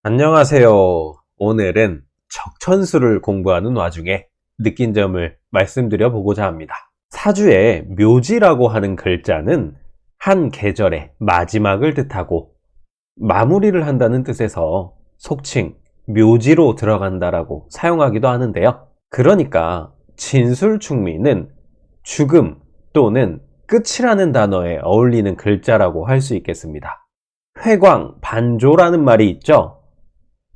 안녕하세요. 오늘은 적천수를 공부하는 와중에 느낀 점을 말씀드려 보고자 합니다. 사주의 묘지라고 하는 글자는 한 계절의 마지막을 뜻하고 마무리를 한다는 뜻에서 속칭 묘지로 들어간다라고 사용하기도 하는데요. 그러니까 진술충미는 죽음 또는 끝이라는 단어에 어울리는 글자라고 할 수 있겠습니다. 회광, 반조라는 말이 있죠.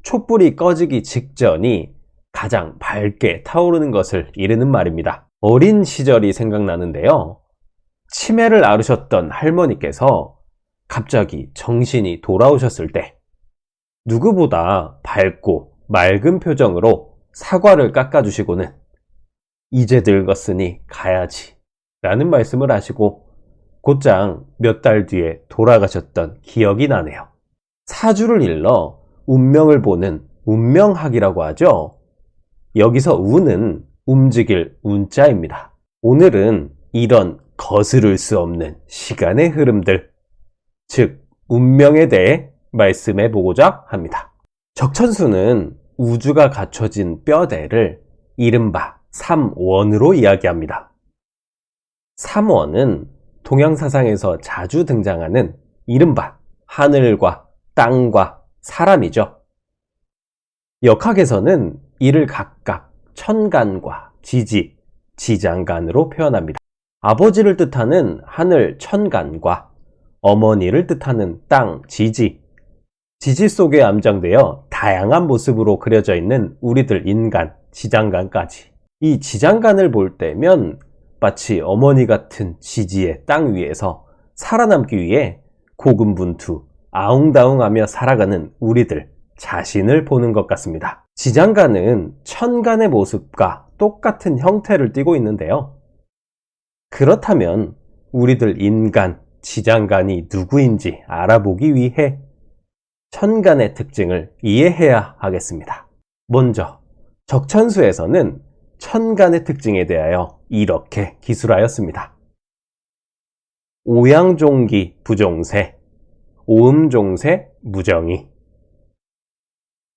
촛불이 꺼지기 직전이 가장 밝게 타오르는 것을 이르는 말입니다. 어린 시절이 생각나는데요. 치매를 앓으셨던 할머니께서 갑자기 정신이 돌아오셨을 때 누구보다 밝고 맑은 표정으로 사과를 깎아주시고는 이제 늙었으니 가야지 라는 말씀을 하시고 곧장 몇 달 뒤에 돌아가셨던 기억이 나네요. 사주를 일러 운명을 보는 운명학이라고 하죠. 여기서 운은 움직일 운자입니다. 오늘은 이런 거스를 수 없는 시간의 흐름들, 즉 운명에 대해 말씀해 보고자 합니다. 적천수는 우주가 갖춰진 뼈대를 이른바 삼원으로 이야기합니다. 삼원은 동양사상에서 자주 등장하는 이른바 하늘과 땅과 사람이죠. 역학에서는 이를 각각 천간과 지지, 지장간으로 표현합니다. 아버지를 뜻하는 하늘 천간과 어머니를 뜻하는 땅 지지, 지지 속에 암장되어 다양한 모습으로 그려져 있는 우리들 인간 지장간까지. 이 지장간을 볼 때면 마치 어머니 같은 지지의 땅 위에서 살아남기 위해 고군분투, 아웅다웅하며 살아가는 우리들 자신을 보는 것 같습니다. 지장간은 천간의 모습과 똑같은 형태를 띠고 있는데요. 그렇다면 우리들 인간, 지장간이 누구인지 알아보기 위해 천간의 특징을 이해해야 하겠습니다. 먼저 적천수에서는 천간의 특징에 대하여 이렇게 기술하였습니다. 오양종기 부종세, 오음종세 무정이.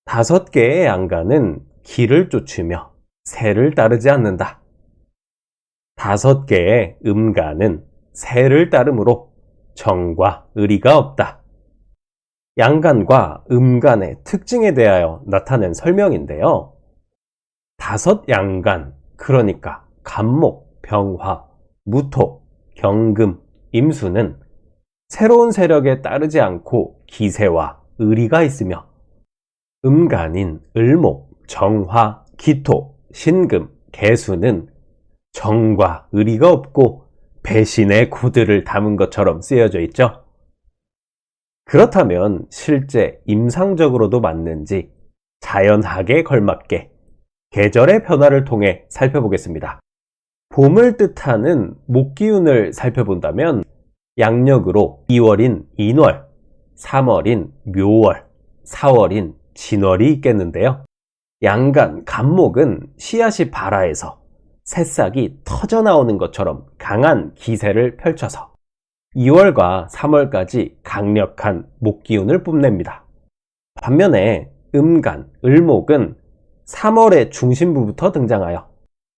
5개의 양간은 기를 쫓으며 새를 따르지 않는다. 5개의 음간은 새를 따르므로 정과 의리가 없다. 양간과 음간의 특징에 대하여 나타낸 설명인데요. 5 양간, 그러니까 간목, 병화, 무토, 경금, 임수는 새로운 세력에 따르지 않고 기세와 의리가 있으며 음간인 을목, 정화, 기토, 신금, 개수는 정과 의리가 없고 배신의 고드를 담은 것처럼 쓰여져 있죠. 그렇다면 실제 임상적으로도 맞는지 자연학에 걸맞게 계절의 변화를 통해 살펴보겠습니다. 봄을 뜻하는 목기운을 살펴본다면 양력으로 2월인 인월, 3월인 묘월, 4월인 진월이 있겠는데요. 양간, 간목은 씨앗이 발아에서 새싹이 터져나오는 것처럼 강한 기세를 펼쳐서 2월과 3월까지 강력한 목기운을 뽐냅니다. 반면에 음간, 을목은 3월의 중심부부터 등장하여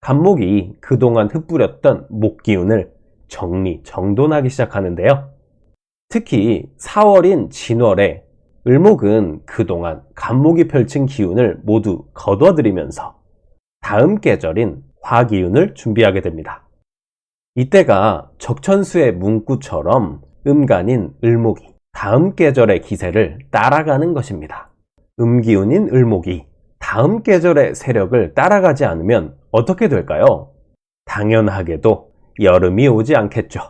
간목이 그동안 흩뿌렸던 목기운을 정리정돈하기 시작하는데요. 특히 4월인 진월에 을목은 그동안 간목이 펼친 기운을 모두 거둬들이면서 다음 계절인 화기운을 준비하게 됩니다. 이때가 적천수의 문구처럼 음간인 을목이 다음 계절의 기세를 따라가는 것입니다. 음기운인 을목이 다음 계절의 세력을 따라가지 않으면 어떻게 될까요? 당연하게도 여름이 오지 않겠죠.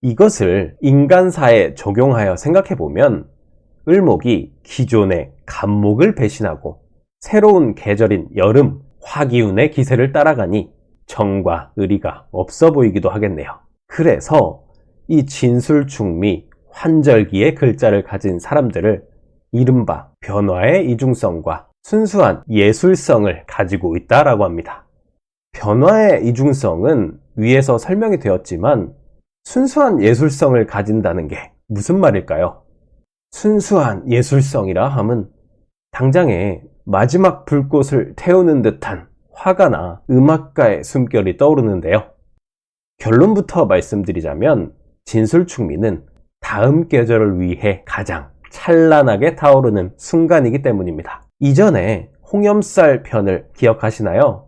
이것을 인간사에 적용하여 생각해보면 을목이 기존의 간목을 배신하고 새로운 계절인 여름, 화기운의 기세를 따라가니 정과 의리가 없어 보이기도 하겠네요. 그래서 이 진술충미, 환절기의 글자를 가진 사람들을 이른바 변화의 이중성과 순수한 예술성을 가지고 있다라고 합니다. 변화의 이중성은 위에서 설명이 되었지만 순수한 예술성을 가진다는 게 무슨 말일까요? 순수한 예술성이라 함은 당장에 마지막 불꽃을 태우는 듯한 화가 나 음악가의 숨결이 떠오르는데요. 결론부터 말씀드리자면 진술충미는 다음 계절을 위해 가장 찬란하게 타오르는 순간이기 때문입니다. 이전에 홍염살 편을 기억하시나요?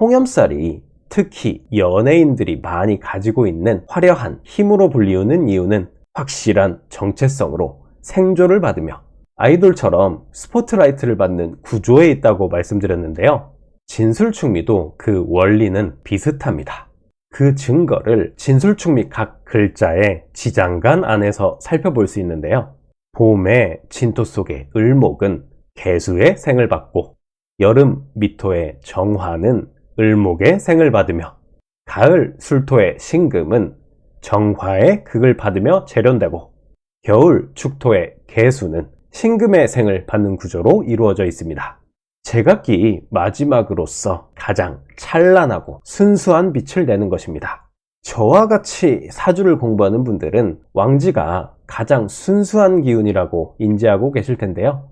홍염살이 특히 연예인들이 많이 가지고 있는 화려한 힘으로 불리우는 이유는 확실한 정체성으로 생존을 받으며 아이돌처럼 스포트라이트를 받는 구조에 있다고 말씀드렸는데요. 진술충미도 그 원리는 비슷합니다. 그 증거를 진술충미 각 글자의 지장간 안에서 살펴볼 수 있는데요. 봄의 진토 속의 을목은 개수의 생을 받고, 여름 미토의 정화는 을목의 생을 받으며, 가을 술토의 신금은 정화의 극을 받으며 재련되고, 겨울 축토의 개수는 신금의 생을 받는 구조로 이루어져 있습니다. 제각기 마지막으로서 가장 찬란하고 순수한 빛을 내는 것입니다. 저와 같이 사주를 공부하는 분들은 왕지가 가장 순수한 기운이라고 인지하고 계실 텐데요.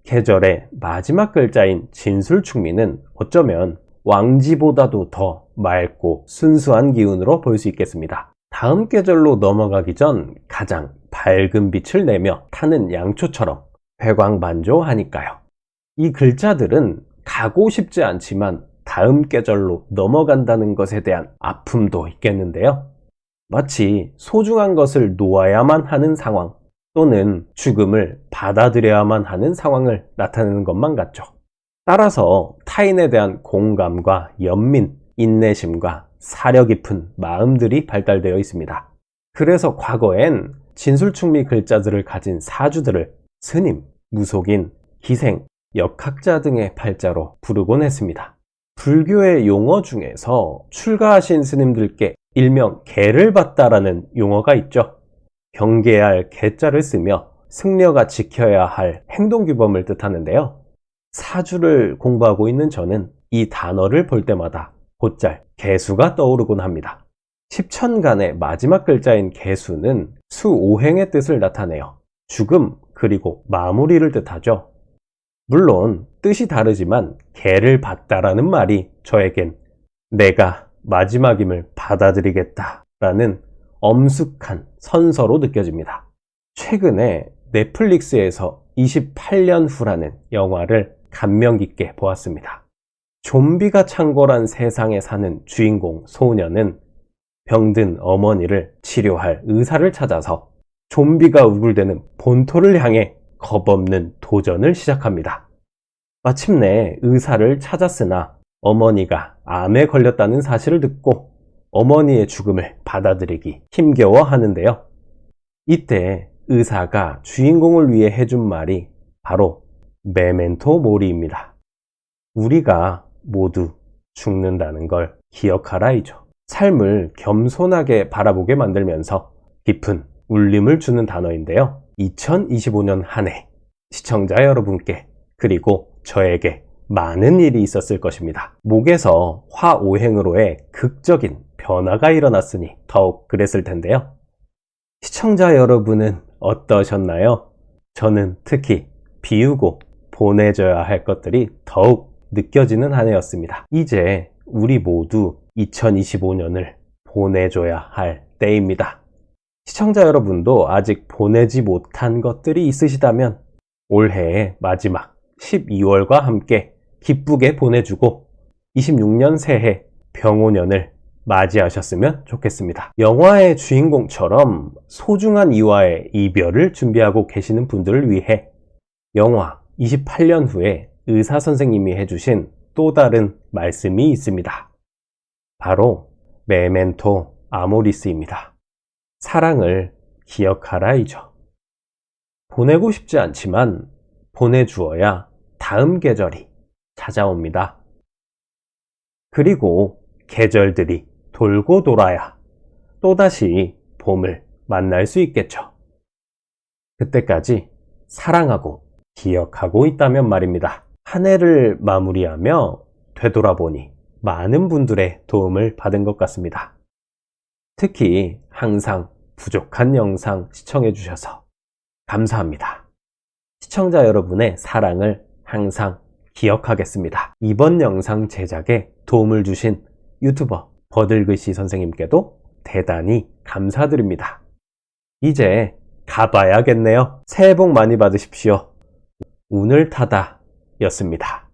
계절의 마지막 글자인 진술충미는 어쩌면 왕지보다도 더 맑고 순수한 기운으로 볼 수 있겠습니다. 다음 계절로 넘어가기 전 가장 밝은 빛을 내며 타는 양초처럼 회광반조하니까요. 이 글자들은 가고 싶지 않지만 다음 계절로 넘어간다는 것에 대한 아픔도 있겠는데요. 마치 소중한 것을 놓아야만 하는 상황 또는 죽음을 받아들여야만 하는 상황을 나타내는 것만 같죠. 따라서 타인에 대한 공감과 연민, 인내심과 사려 깊은 마음들이 발달되어 있습니다. 그래서 과거엔 진술충미 글자들을 가진 사주들을 스님, 무속인, 기생, 역학자 등의 팔자로 부르곤 했습니다. 불교의 용어 중에서 출가하신 스님들께 일명 계를 받다라는 용어가 있죠. 경계해야 할 계자를 쓰며 승려가 지켜야 할 행동규범을 뜻하는데요. 사주를 공부하고 있는 저는 이 단어를 볼 때마다 곧잘 개수가 떠오르곤 합니다. 십천간의 마지막 글자인 개수는 수오행의 뜻을 나타내요. 죽음 그리고 마무리를 뜻하죠. 물론 뜻이 다르지만 개를 받다라는 말이 저에겐 내가 마지막임을 받아들이겠다라는 엄숙한 선서로 느껴집니다. 최근에 넷플릭스에서 28년 후라는 영화를 감명 깊게 보았습니다. 좀비가 창궐한 세상에 사는 주인공 소년은 병든 어머니를 치료할 의사를 찾아서 좀비가 우글대는 본토를 향해 겁없는 도전을 시작합니다. 마침내 의사를 찾았으나 어머니가 암에 걸렸다는 사실을 듣고 어머니의 죽음을 받아들이기 힘겨워 하는데요. 이때 의사가 주인공을 위해 해준 말이 바로 메멘토 모리입니다. 우리가 모두 죽는다는 걸 기억하라이죠. 삶을 겸손하게 바라보게 만들면서 깊은 울림을 주는 단어인데요. 2025년 한 해 시청자 여러분께 그리고 저에게 많은 일이 있었을 것입니다. 목에서 화오행으로의 극적인 변화가 일어났으니 더욱 그랬을 텐데요. 시청자 여러분은 어떠셨나요? 저는 특히 비우고 보내줘야 할 것들이 더욱 느껴지는 한 해였습니다. 이제 우리 모두 2025년을 보내줘야 할 때입니다. 시청자 여러분도 아직 보내지 못한 것들이 있으시다면 올해의 마지막 12월과 함께 기쁘게 보내주고 26년 새해 병오년을 맞이하셨으면 좋겠습니다. 영화의 주인공처럼 소중한 이와의 이별을 준비하고 계시는 분들을 위해 영화 28년 후에 의사 선생님이 해주신 또 다른 말씀이 있습니다. 바로 메멘토 아모리스입니다. 사랑을 기억하라이죠. 보내고 싶지 않지만 보내주어야 다음 계절이 찾아옵니다. 그리고 계절들이 돌고 돌아야 또다시 봄을 만날 수 있겠죠. 그때까지 사랑하고 기억하고 있다면 말입니다. 한 해를 마무리하며 되돌아보니 많은 분들의 도움을 받은 것 같습니다. 특히 항상 부족한 영상 시청해 주셔서 감사합니다. 시청자 여러분의 사랑을 항상 기억하겠습니다. 이번 영상 제작에 도움을 주신 유튜버 버들글씨 선생님께도 대단히 감사드립니다. 이제 가봐야겠네요. 새해 복 많이 받으십시오. 운을 타다 였습니다.